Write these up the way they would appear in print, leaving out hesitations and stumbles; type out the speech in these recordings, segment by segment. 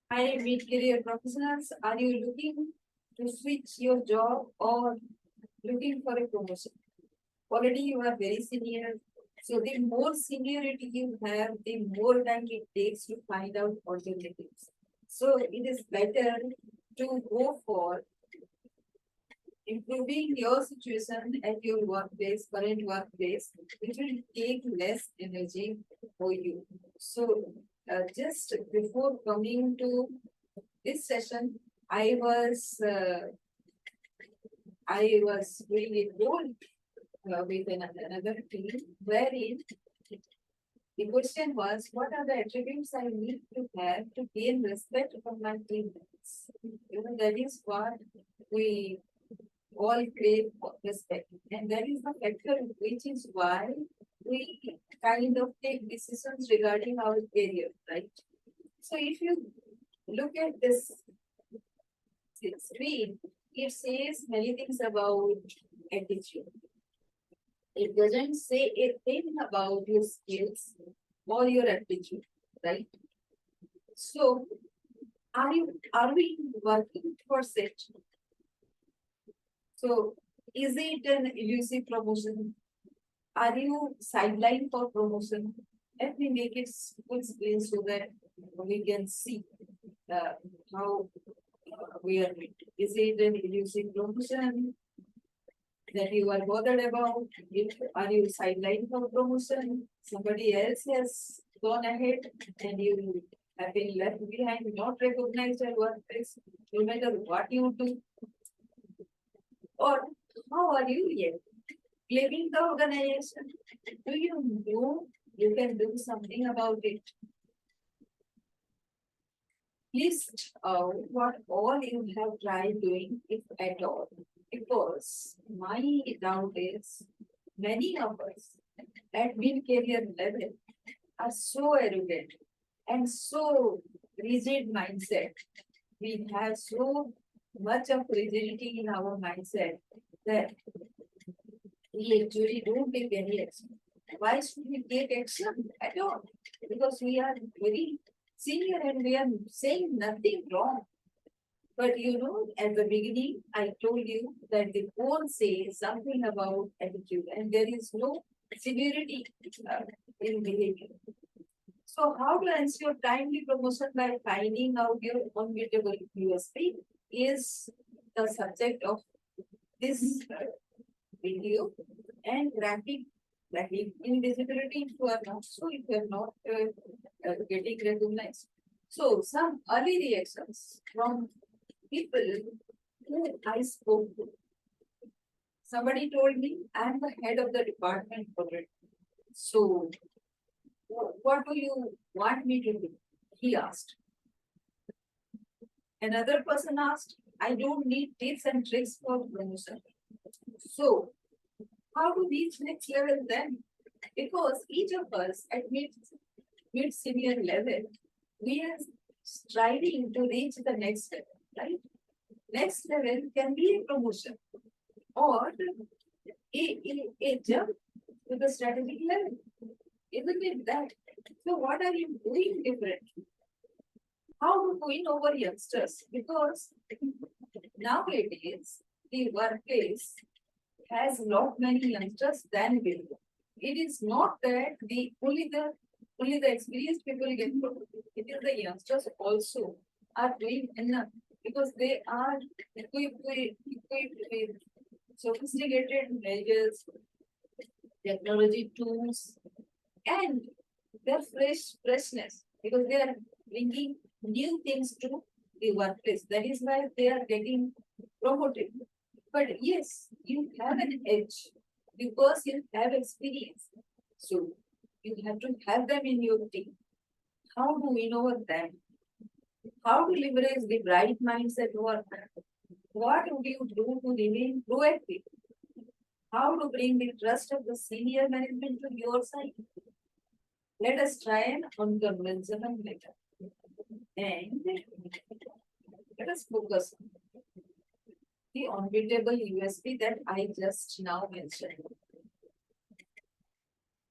Hi, mid-career professionals. Are you looking to switch your job or looking for a promotion? Already you are very senior. So the more seniority you have, the more time it takes to find out alternatives. So it is better to go for improving your situation at your workplace, current workplace, which will take less energy for you. So just before coming to this session, I was uh, I was doing a role with another team wherein the question was, what are the attributes I need to have to gain respect from my teammates? That is what we all crave for respect, and that is the factor which is why we kind of take decisions regarding our career, right? So if you look at this screen, it says many things about attitude. It doesn't say a thing about your skills or your attitude, right? So are we working towards it? So is it an elusive promotion? Are you sidelined for promotion? Let me make it full screen so that we can see uh, how we are doing. Is it an elusive promotion that you are bothered about? Are you sidelined for promotion? Somebody else has gone ahead and you have been left behind, not recognized at workplace, no matter what you do? Or how are you yet? Blaming the organization? Do you know you can do something about it? List out what all you have tried doing, if at all. Because my doubt is many of us at mid-career level are so arrogant and so rigid mindset. We have so much of rigidity in our mindset that we actually don't take any action. Why should we take action at all? Because we are very senior and we are saying nothing wrong. But at the beginning, I told you that the phone says something about attitude, and there is no severity uh, in behavior. So, how to ensure timely promotion by finding out your unbeatable USP is the subject of this video, and graphic invisibility if you are not so, if you are not getting recognized. So, some early reactions from people who I spoke to. Somebody told me I'm the head of the department already. So, what do you want me to do? He asked. Another person asked, I don't need tips and tricks for promotion. So, how to reach next level then? Because each of us at mid senior level, we are striving to reach the next level, right? Next level can be a promotion or a jump to the strategic level. Isn't it that? So what are you doing different? How to win over youngsters? Because nowadays the workplace has lot many youngsters than before. It is not that the experienced people get promoted. It is the youngsters also are doing enough because they are equipped with sophisticated measures, technology tools, and their freshness because they are bringing new things to the workplace. That is why they are getting promoted. But yes, you have an edge because you have experience. So you have to have them in your team. How to win over them? How to leverage the bright minds at work? What would you do to remain proactive? How to bring the trust of the senior management to your side? Let us try and unconvince them later. And let us focus on the unbeatable USP that I just now mentioned.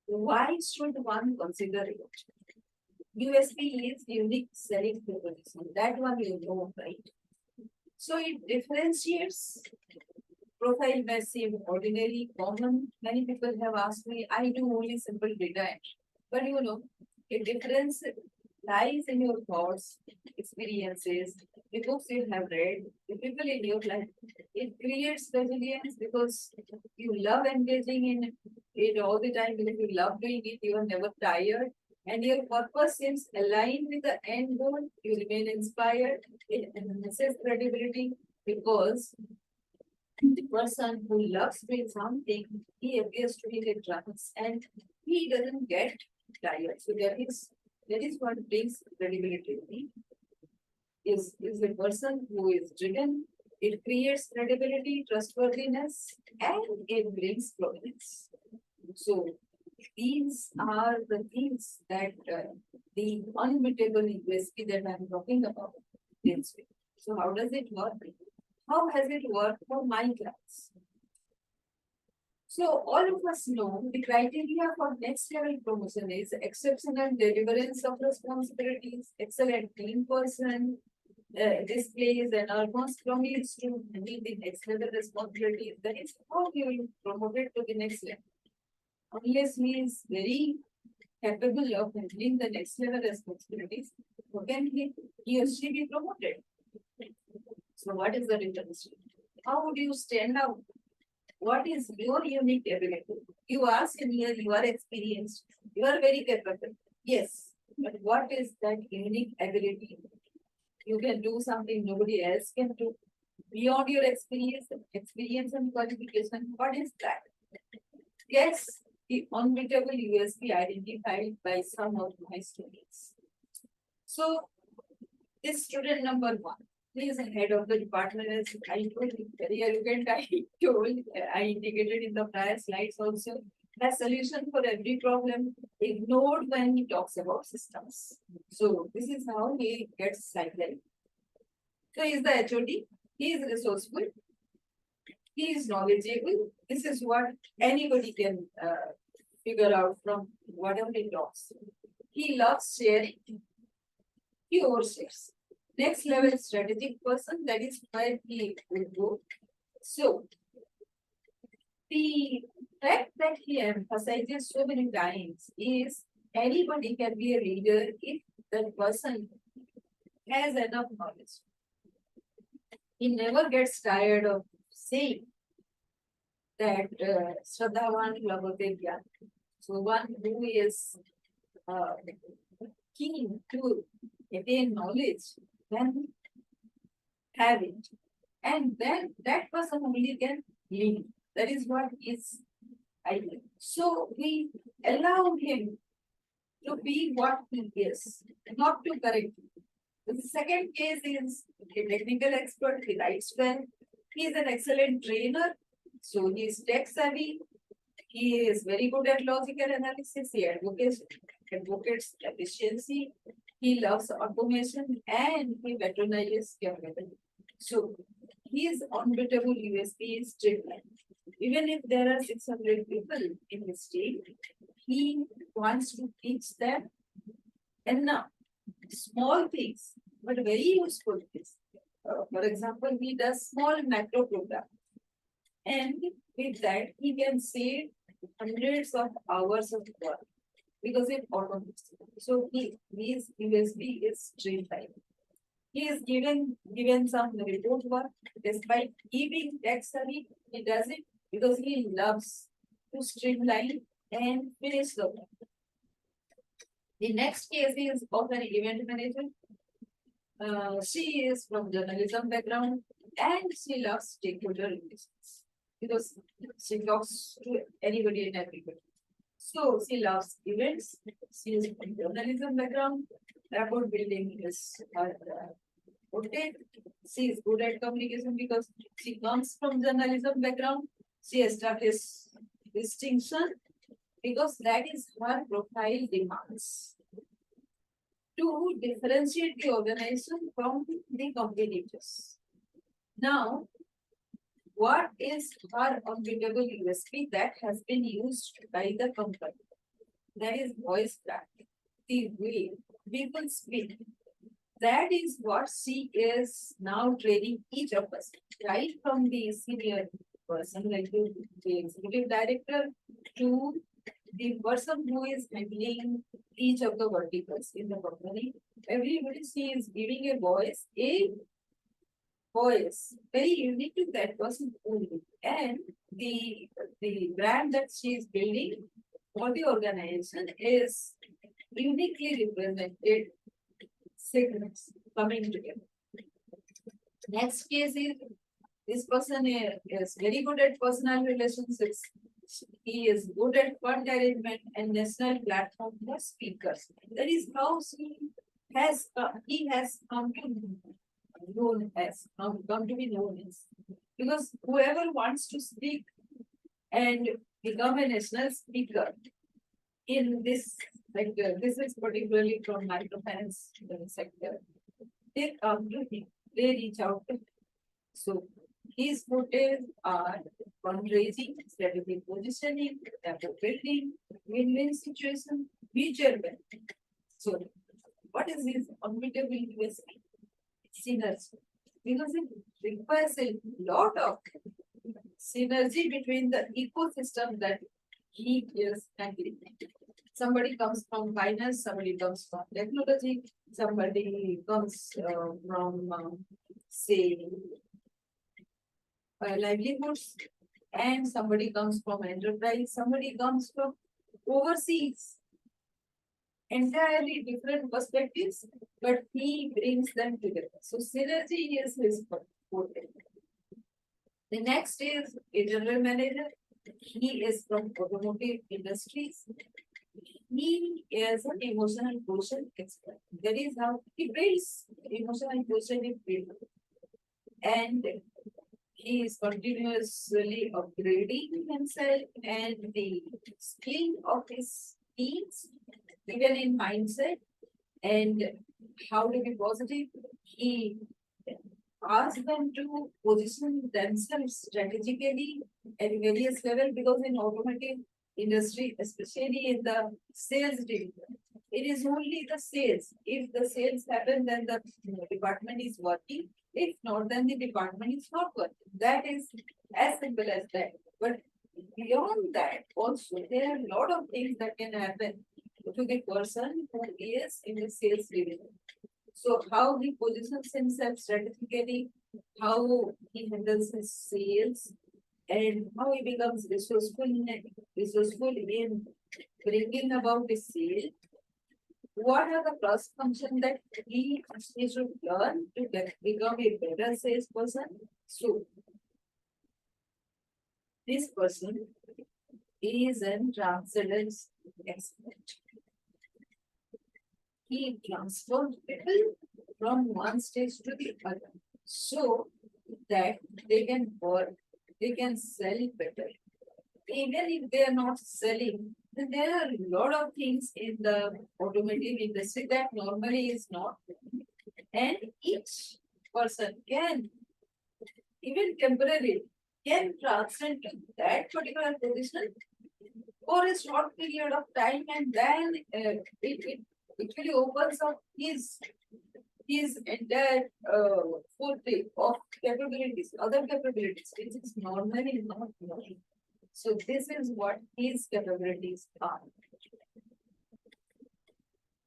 Why should one consider it? USP is unique selling proposition. That one you know, right? So it differentiates profile may seem ordinary, common. Many people have asked me, I do only simple data entry. But the difference lies in your thoughts, experiences, the books you have read, the people in your life. It creates resilience because you love engaging in it all the time, because you love doing it, you are never tired. And your purpose seems aligned with the end goal, you remain inspired, it enhances credibility because the person who loves doing something, he appears to be in a trance and he doesn't get tired. So that is what brings credibility. Is the person who is driven. It creates credibility, trustworthiness, and it brings progress. So these are the things that the unbeatable USP that I'm talking about deals with. So how does it work? How has it worked for my class? So all of us know the criteria for next level promotion is exceptional deliverance of responsibilities, excellent team person, displays and almost promise to meet the next level responsibilities. That is how you will promote it to the next level. Unless he is very capable of handling the next level responsibilities, how can he or she be promoted? So what is the difference? How would you stand out? What is your unique ability? You are senior, you are experienced, you are very capable. Yes, but what is that unique ability? You can do something nobody else can do. Beyond your experience and qualification, what is that? Yes, the unbeatable USP identified by some of my students. So, this student number one, he is the head of the department as I told you, very arrogant, I indicated in the prior slides also. Has solution for every problem ignored when he talks about systems. So this is how he gets sidelined. So he is the HOD, he is resourceful, he is knowledgeable. This is what anybody can figure out from whatever he talks. He loves sharing, he overshares. Next level strategic person, that is where he will go. So the fact that he emphasizes so many times is anybody can be a leader if that person has enough knowledge. He never gets tired of saying that Shraddhavan Labhate Gyan. So one who is uh, keen to attain knowledge, then have it. And then that person only can lead. That is what is ideal. So we allow him to be what he is, not to correct him. The second case is a technical expert, he writes well, he is an excellent trainer, so he is tech savvy, he is very good at logical analysis, he advocates efficiency, he loves automation, and he patronizes capital. So his unbeatable USP is streamline. Even if there are 600 people in his team, he wants to teach them enough small things, but very useful things. For example, he does small macro program, and with that, he can save hundreds of hours of work because it automates. So his USB is streamlined. He is given some report work despite he being tech savvy. He does it because he loves to streamline and finish the work. The next case is of an event manager. She is from journalism background and she loves stakeholder relations because she talks to anybody and everybody. So she loves events. She is from journalism background. Rapport building is her forte. She is good at communication because she comes from journalism background. She establishes distinction because that is her profile demands to differentiate the organization from the competitors. Now, what is our unbeatable USP that has been used by the company? That is voice crack, the way people speak. That is what she is now training each of us, right from the senior person, like the executive director, to the person who is handling each of the verticals in the company. Everybody she is giving a voice very unique to that person only. And the brand that she is building for the organization is uniquely represented segments coming together. Next case is this person is very good at personal relationships. He is good at fund arrangement and national platform for speakers. That is how he has come to come to be known as. Because whoever wants to speak and become a national speaker in this sector, this is particularly from microfinance sector, they come to him, they reach out to him. So his motives are fundraising, strategic positioning, rapport building, win-win situation, mutual benefit. So what is his unbeatable USP? Synergy. Because it requires a lot of synergy between the ecosystem that he is handling. Somebody comes from finance, somebody comes from technology, somebody comes from, say, livelihoods, and somebody comes from enterprise, somebody comes from overseas. Entirely different perspectives, but he brings them together. So synergy is his forte. The next is a general manager. He is from automotive industries. He is an emotional quotient expert. That is how he builds emotional quotient in people. And he is continuously upgrading himself and the skill of his teams, even in mindset and how to be positive. He asks them to position themselves strategically at various levels because in automotive industry, especially in the sales division, it is only the sales. If the sales happen, then the department is working. If not, then the department is not working. That is as simple as that. But beyond that, also there are a lot of things that can happen to the person who is in the sales division. So how he positions himself strategically, how he handles his sales, and how he becomes resourceful in bringing about the sale. What are the cross functions that he should learn to become a better salesperson? So this person is an transcendence expert. He transforms people from one stage to the other so that they can work, they can sell better. Even if they are not selling, then there are a lot of things in the automotive industry that normally is not. And each person can, even temporarily, can transcend to that particular position for a short period of time, and then it really opens up his entire forte of capabilities, other capabilities, which is normally not known. So this is what his capabilities are.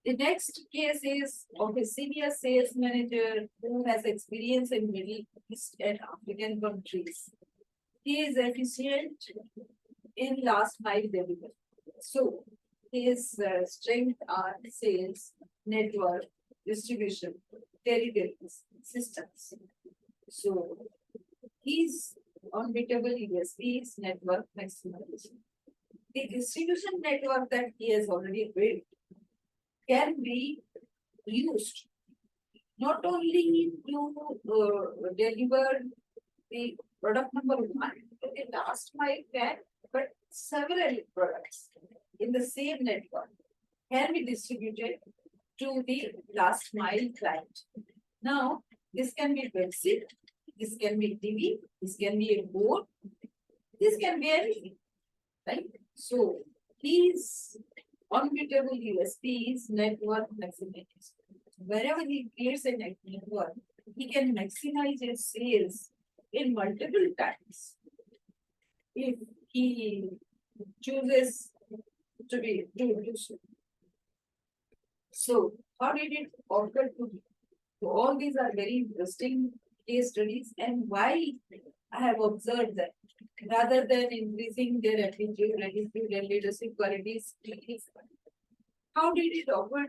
The next case is of a senior sales manager who has experience in Middle East and African countries. He is efficient in last mile delivery. So his strength are sales, network, distribution, territories, systems. So his unbeatable USP is network maximization. The distribution network that he has already built can be used not only to deliver the product number one to the last mile can, but several products in the same network can be distributed to the last mile client. Now, this can be website, this can be TV, this can be a board, this can be anything, right? So, his Unbeatable USP is network maximization. Wherever he creates a network, he can maximize his sales in multiple times if he chooses to do so. So, how did it occur to me? So all these are very interesting case studies, and why I have observed that rather than increasing their attitude, and leadership qualities, how did it occur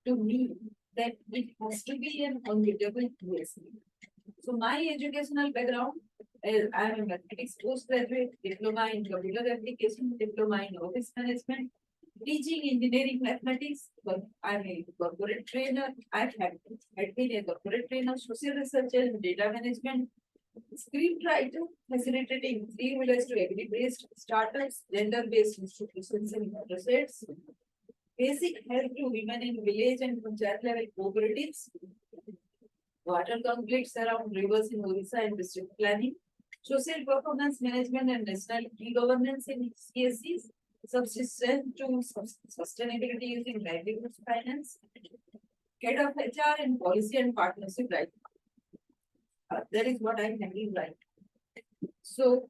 to me that it has to be an unbeatable USP? So my educational background is I am a mathematics postgraduate, diploma in computer application, diploma in office management, teaching engineering mathematics, but I'm a corporate trainer. Had been a corporate trainer, social researcher in data management, scriptwriter, facilitating 3 village to agri-based startups, gender-based institutions and assets, basic help to women in village and panchayat level cooperatives, water conflicts around rivers in Odisha and district planning, social performance management and national e-governance in CSCs, subsistence to sustainability using livelihoods finance, head of HR and policy and partnership right. That is what I handle right. So,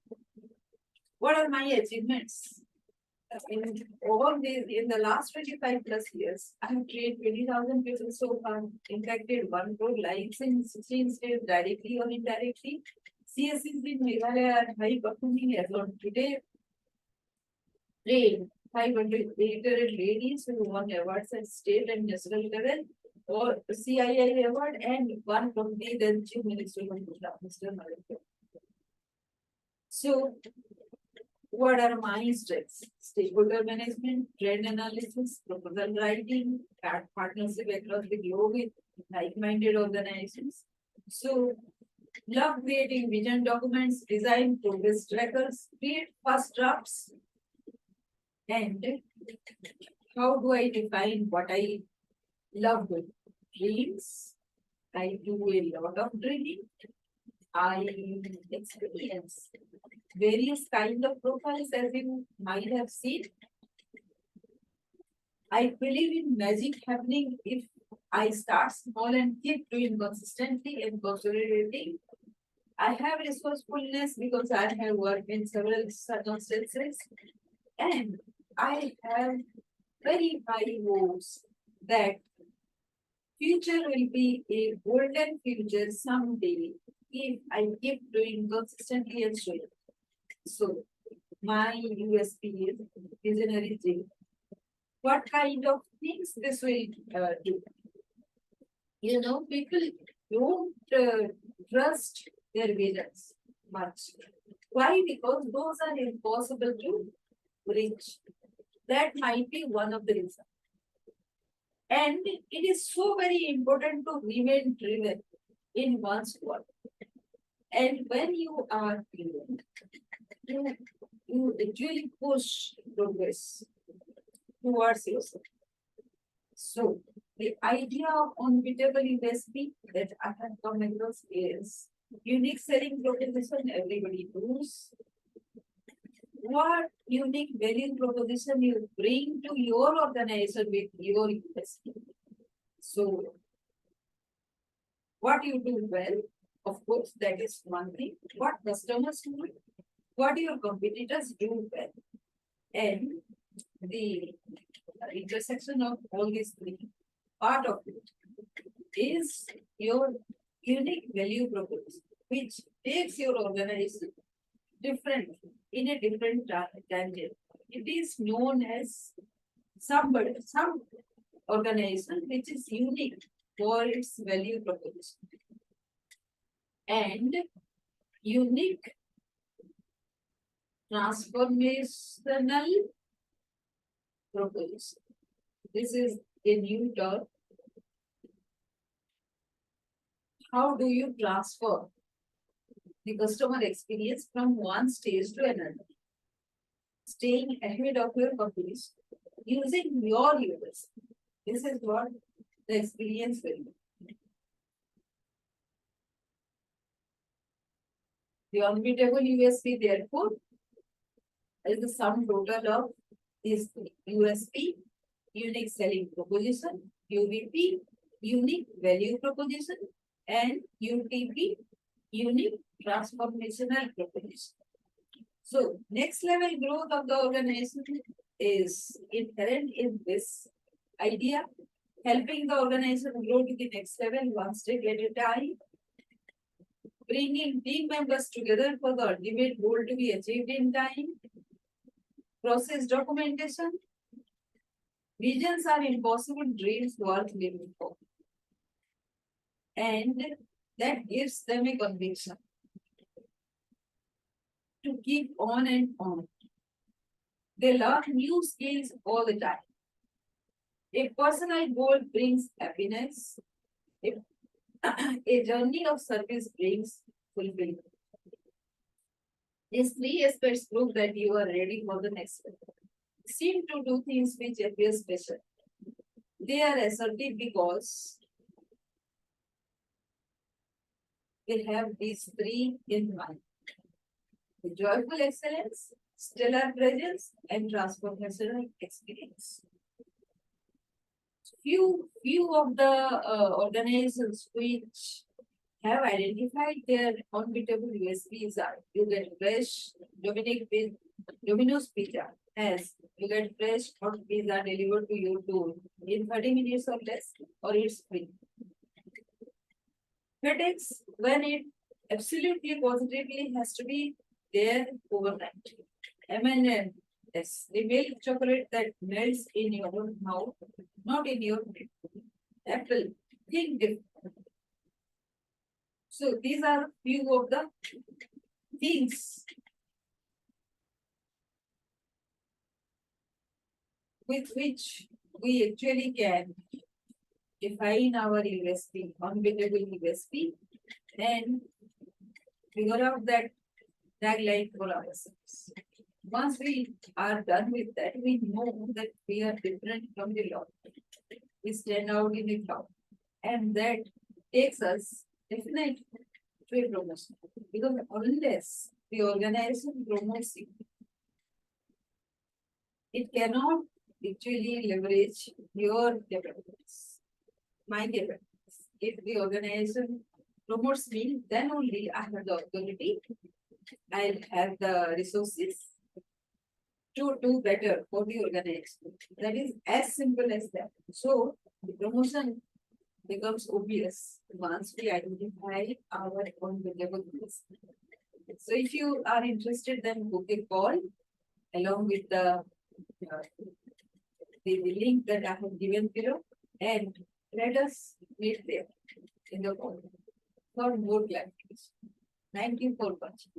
what are my achievements? In the last 25 plus years, I have trained 20,000 people so far, impacted 1 crore lives in 16 states directly or indirectly. CSCs in Meghalaya are high performing as on today. Trained 500 ladies who won awards at state and national level or CII award, and one from the then Chief Minister of Gujarat, Mr. Narendra. So, what are my strengths? Stakeholder management, trend analysis, proposal writing, partnership across the globe with like-minded organizations. So, love creating vision documents, design progress trackers, create first drafts, and how do I define what I love doing? Dreams. I do a lot of dreaming. I experience various kind of profiles as you might have seen. I believe in magic happening if I start small and keep doing consistently and consolidating. I have resourcefulness because I have worked in several circumstances, and I have very high hopes that future will be a golden future someday if I keep doing consistently and slowly. So my USP is visionary dream. What kind of things this will do? People don't trust their visions much. Why? Because those are impossible to reach. That might be one of the reasons. And it is so very important to remain driven in one's work. And when you are driven, you actually push progress towards yourself. So the idea of unbeatable USP that I have come across is unique selling proposition everybody knows. What unique value proposition you bring to your organization with your USP? So what you do well, of course, that is one thing. What customers do, what your competitors do well, and the intersection of all these three, part of it is your unique value proposition, which takes your organization different in a different tangent. It is known as some organization which is unique for its value proposition and unique transformational proposition. This is a new term. How do you transfer the customer experience from one stage to another? Staying ahead of your competition using your users. This is what the experience will be. The unbeatable USP, therefore, is the sum total of is USP, unique selling proposition, UVP, unique value proposition, and UTP, unique transformational proposition. So, next level growth of the organization is inherent in this idea, helping the organization grow to the next level one step at a time, bringing team members together for the ultimate goal to be achieved in time, process documentation. Visions are impossible dreams worth living for. And that gives them a conviction to keep on and on. They learn new skills all the time. A personal goal brings happiness. A, a journey of service brings fulfillment. These three aspects prove that you are ready for the next level. Seem to do things which appear special. They are assertive because they have these three in mind: the joyful excellence, stellar presence, and transformational experience. Few of the organizations which have identified their unbeatable USPs are: you get fresh Domino's pizza, as you get fresh hot pizza delivered to your door in 30 minutes or less, or it's free. FedEx, when it absolutely positively has to be there overnight. M&M, yes, the milk chocolate that melts in your mouth, not in your mouth. Apple, think different. So these are few of the things with which we actually can define our USP, unbeatable USP, and figure out that tagline for ourselves. Once we are done with that, we know that we are different from the lot. We stand out in the crowd. And that takes us definitely to a promotion. Because unless the organization promotes you, it cannot actually leverage your capabilities, my capabilities. If the organization promotes me, then only I have the authority, I'll have the resources to do better for the organization. That is as simple as that. So the promotion becomes obvious once we identify our own deliverables. So if you are interested, then book a call along with the link that I have given below, and let us meet there in the call for more clarification. Thank you for watching.